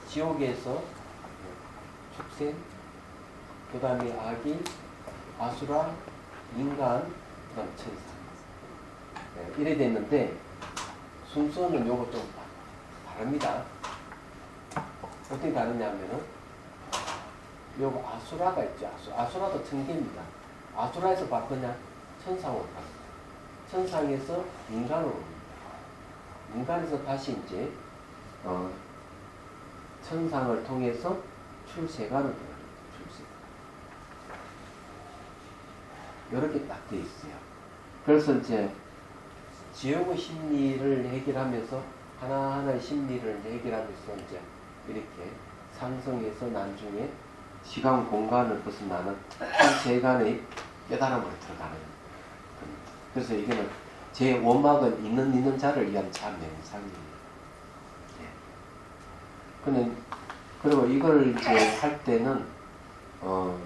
지옥에서 축생, 그 다음에 아기, 아수라, 인간, 그 다음 천사. 이래 됐는데 순서는 요거 좀 다릅니다. 어떻게 다르냐면은 요거 아수라가 있죠. 아수라도 천계입니다. 아수라에서 바꾸냐? 천상으로 갑니다. 천상에서 인간으로 옵니다. 인간에서 다시 이제 천상을 통해서 출세관으로 들어갑니다. 이렇게 딱 돼 있어요. 그래서 이제 지옥의 심리를 해결하면서 하나하나의 심리를 해결하면서 이제 이렇게 상승해서 나중에 시간 공간을 벗어나는 세간의 깨달음으로 들어가는 겁니다. 그래서 이거는 제 원막은 있는 자를 위한 참명상입니다. 그리고 이걸 이제 할 때는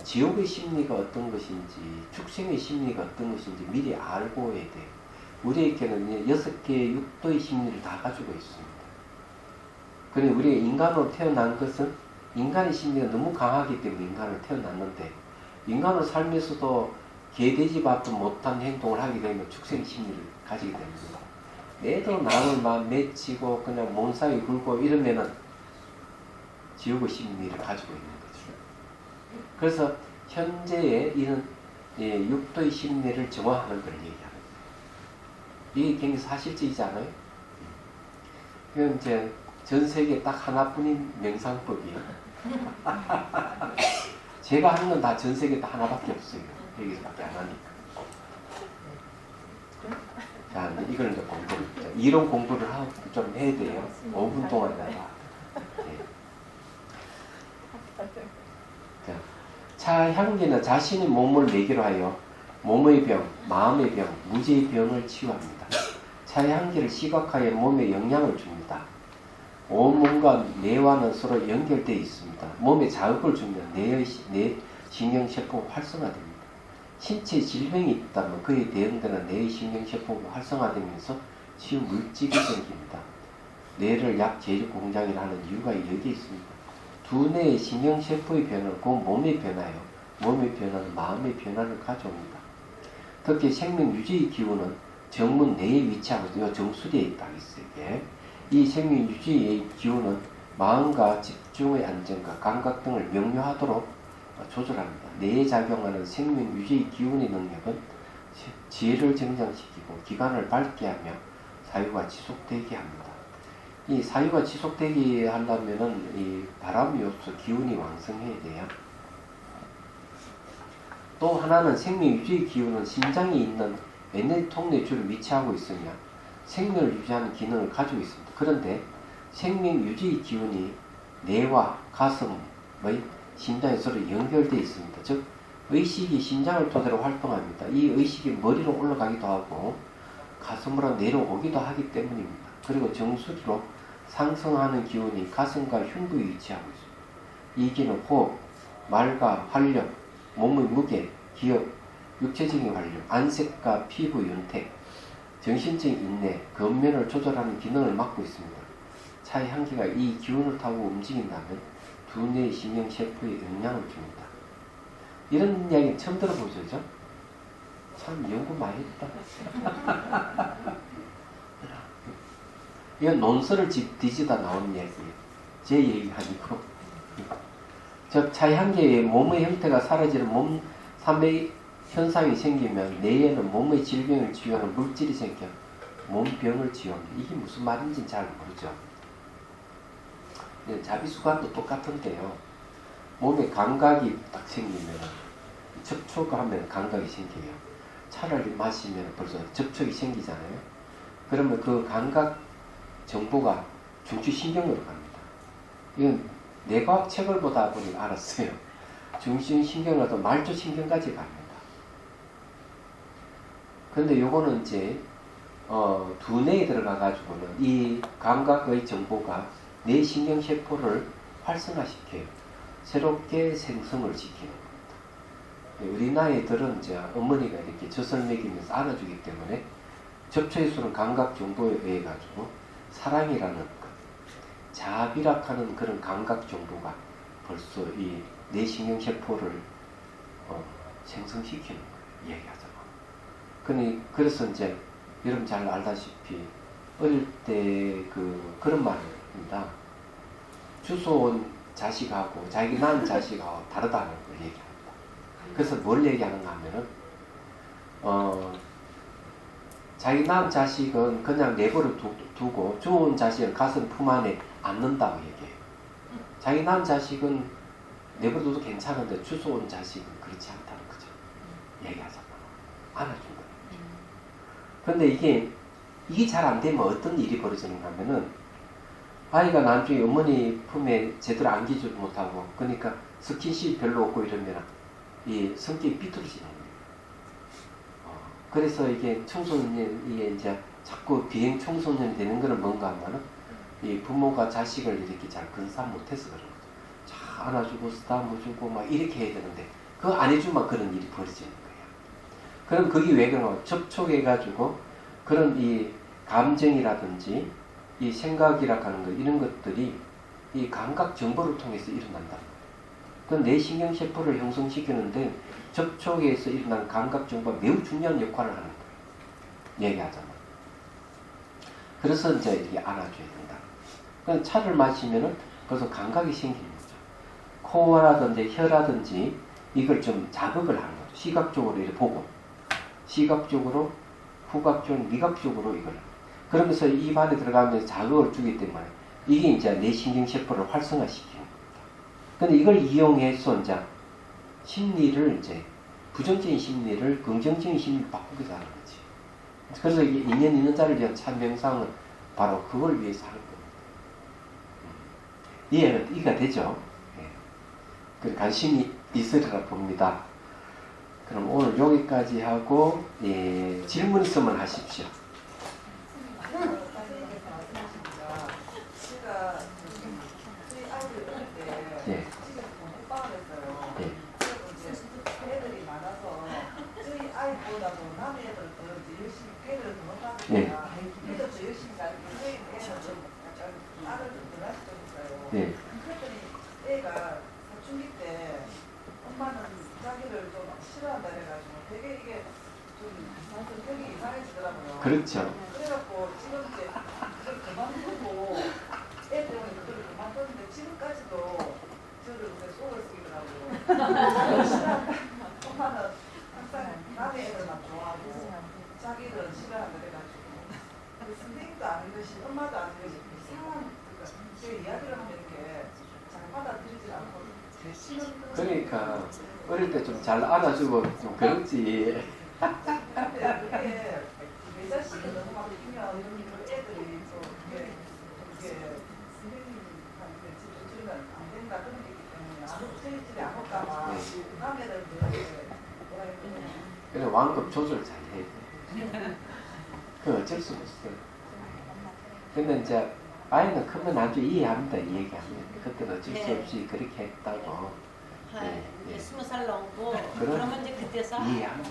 지옥의 심리가 어떤 것인지 축생의 심리가 어떤 것인지 미리 알고 해야 돼요. 우리에게는 6개의 육도의 심리를 다 가지고 있습니다. 그리고 우리가 인간으로 태어난 것은 인간의 심리가 너무 강하기 때문에 인간을 태어났는데 인간으로 살면서도 개돼지 밥도 못한 행동을 하게 되면 축생의 심리를 가지게 됩니다. 매도 남을 막 맺히고 그냥 몸 사이 굴고 이러면은 지옥의 심리를 가지고 있는 거죠. 그래서 현재의 이런 육도의 심리를 정화하는 걸 얘기하는 거예요. 이게 굉장히 사실적이잖아요. 그럼 이제 전 세계에 딱 하나뿐인 명상법이에요. 제가 하는 건 다 전 세계에 딱 하나밖에 없어요. 여기서밖에 안 하니까. 자, 이걸 이제 이론 공부를 좀 해야 돼요. 5분 동안이다가. 차 향기는 자신의 몸을 매개로 하여 몸의 병, 마음의 병, 무지의 병을 치유합니다. 차 향기를 시각하여 몸에 영향을 줍니다. 온몸과 뇌와는 서로 연결되어 있습니다. 몸에 자극을 주면 뇌 신경세포가 활성화됩니다. 신체 질병이 있다면 그에 대응되는 뇌의 신경세포가 활성화되면서 치유 물질이 생깁니다. 뇌를 약 제조 공장이라 하는 이유가 여기에 있습니다. 두뇌의 신경세포의 변화는 곧 몸의 변화요. 몸의 변화는 마음의 변화를 가져옵니다. 특히 생명유지의 기운은 정문 내에 위치하고 있어요. 정수리에 있다 했어요. 이 생명유지의 기운은 마음과 집중의 안정과 감각 등을 명료하도록 조절합니다. 뇌에 작용하는 생명유지의 기운의 능력은 지혜를 정장시키고 기관을 밝게 하며 사유가 지속되게 합니다. 이 사유가 지속되게 하려면은 이 바람 요소 기운이 왕성해야 돼요. 또 하나는 생명유지의 기운은 심장이 있는 에너지 통로에 주로 위치하고 있으며 생명을 유지하는 기능을 가지고 있습니다. 그런데 생명유지의 기운이 뇌와 가슴의 심장에 서로 연결되어 있습니다. 즉 의식이 심장을 토대로 활동합니다. 이 의식이 머리로 올라가기도 하고 가슴으로 내려오기도 하기 때문입니다. 그리고 정수리로 상승하는 기운이 가슴과 흉부에 위치하고 있습니다. 이 기는 호흡, 말과 활력, 몸의 무게, 기억, 육체적인 활력, 안색과 피부 윤택, 정신적인 인내, 근면을 조절하는 기능을 맡고 있습니다. 차의 향기가 이 기운을 타고 움직인다면 두뇌의 신경세포에 영향을 줍니다. 이런 이야기 처음 들어보죠? 참 연구 많이 했다. 이건 논설을 뒤지다 나온 이야기예요. 제 얘기가 아니고. 즉 차의 향기에 몸의 형태가 사라지는 몸 삼의 현상이 생기면 뇌에는 몸의 질병을 치유하는 물질이 생겨 몸병을 치유합니다. 이게 무슨 말인지 잘 모르죠. 자비수관도 똑같은데요. 몸에 감각이 딱 생기면 접촉하면 감각이 생겨요. 차를 마시면 벌써 접촉이 생기잖아요. 그러면 그 감각 정보가 중추신경으로 갑니다. 이건 뇌과학 책을 보다 보니 알았어요. 중추신경으로도 말초신경까지 갑니다. 근데 요거는 이제 두뇌에 들어가 가지고는 이 감각의 정보가 뇌 신경세포를 활성화시켜요. 새롭게 생성을 시키는 겁니다. 우리 나이들은 이제 어머니가 이렇게 젖을 먹이면서 안아주기 때문에 접촉의 수는 감각 정보에 의해 가지고 사랑이라는 것, 자비라 하는 그런 감각 정보가 벌써 이 뇌 신경세포를 생성시키는 거예요. 얘기하자면. 그래서 이제 여러분 잘 알다시피 어릴 때 그런 말입니다. 주워온 자식하고 자기 낳은 자식하고 다르다는 걸 얘기합니다. 그래서 뭘 얘기하는가 하면은 자기 낳은 자식은 그냥 내버려 두고 주워온 자식은 가슴 품 안에 안는다고 얘기해요. 자기 낳은 자식은 내버려 둬도 괜찮은데 주워온 자식은 그렇지 않다는 거죠. 얘기하자면 안아준다. 그런데 이게 잘 안 되면 어떤 일이 벌어지는가 하면은 아이가 나중에 어머니 품에 제대로 안기지 못하고 그러니까 스킨십 별로 없고 이러면 이 성격이 삐뚤어지는 거예요. 그래서 이게 청소년이 이제 자꾸 비행 청소년이 되는 거는 뭔가 하면은 이 부모가 자식을 이렇게 잘 건사 못해서 그런 거죠. 잘 안아주고 쓰다듬어주고 막 이렇게 해야 되는데 그거 안 해주면 그런 일이 벌어지는 거예요. 그럼 그게 왜 그런가? 접촉해가지고 그런 이 감정이라든지 이 생각이라 하는 것 이런 것들이 이 감각 정보를 통해서 일어난다. 그 뇌 신경세포를 형성시키는데 접촉에서 일어난 감각 정보가 매우 중요한 역할을 하는 거예요. 얘기하자면. 그래서 이제 이렇게 안아줘야 된다. 그럼 차를 마시면은 그래서 감각이 생기는 거죠. 코라든지 혀라든지 이걸 좀 자극을 하는 거죠. 시각적으로 이렇게 보고 시각적으로 후각적으로 미각적으로 이걸 그러면서 입 안에 들어가면서 자극을 주기 때문에 이게 이제 뇌 신경세포를 활성화시키는 겁니다. 근데 이걸 이용해서 이제 심리를 이제 부정적인 심리를 긍정적인 심리로 바꾸기도 하는 거지. 그래서 이게 인연 있는 자를 위한 참 명상은 바로 그걸 위해서 하는 겁니다. 이해가 되죠? 예. 그 관심이 있으리라 봅니다. 그럼 오늘 여기까지 하고 질문 있으면 하십시오. 제가 남의 애들도 이제 열심히 패를 더 못하니까 네. 애들도 열심히 잘 선생님 애는 좀 약간 알을 좀 덜 하시더라고요. 네. 그랬더니 애가 사춘기 때 엄마는 자기를 좀 싫어한다 해가지고 되게 이게 좀 성격이 이상해지더라고요. 그렇죠. 그래갖고 지금 이제 그걸 그만두고 애 때문에 그걸 그만뒀는데 지금까지도 저를 그렇게 속을 쓰더라고요. 엄마는 항상 남의 애들만 좋아하고 자기들은 싫어한다 그래가지고 그 선생님도 아니듯이 엄마도 아니듯이 이상한 그러니까 제 이야기를 하면 이렇게 잘 받아들이지 않고 대신은 그러니까 어릴 때 좀 잘 안아주고 좀 그렇지. 근데 그게 내 자식이 너무 막 뛰면 그 애들이 또 그게 선생님한테 직접 주면 안 된다 그런 게 있기 때문에 아무 체질이 안 올까봐 남의 애들 뭐라 해야 그래 완급 조절 잘 해야 돼. 그 어쩔 수가 없어요. 근데 이제 아이는 크면 아주 이해합니다. 이 얘기하면. 그때는 어쩔 수 없이 그렇게 했다고. 한 네. 이제 20살 넘고 그럼 그러면 이제 그때서 이해합니다.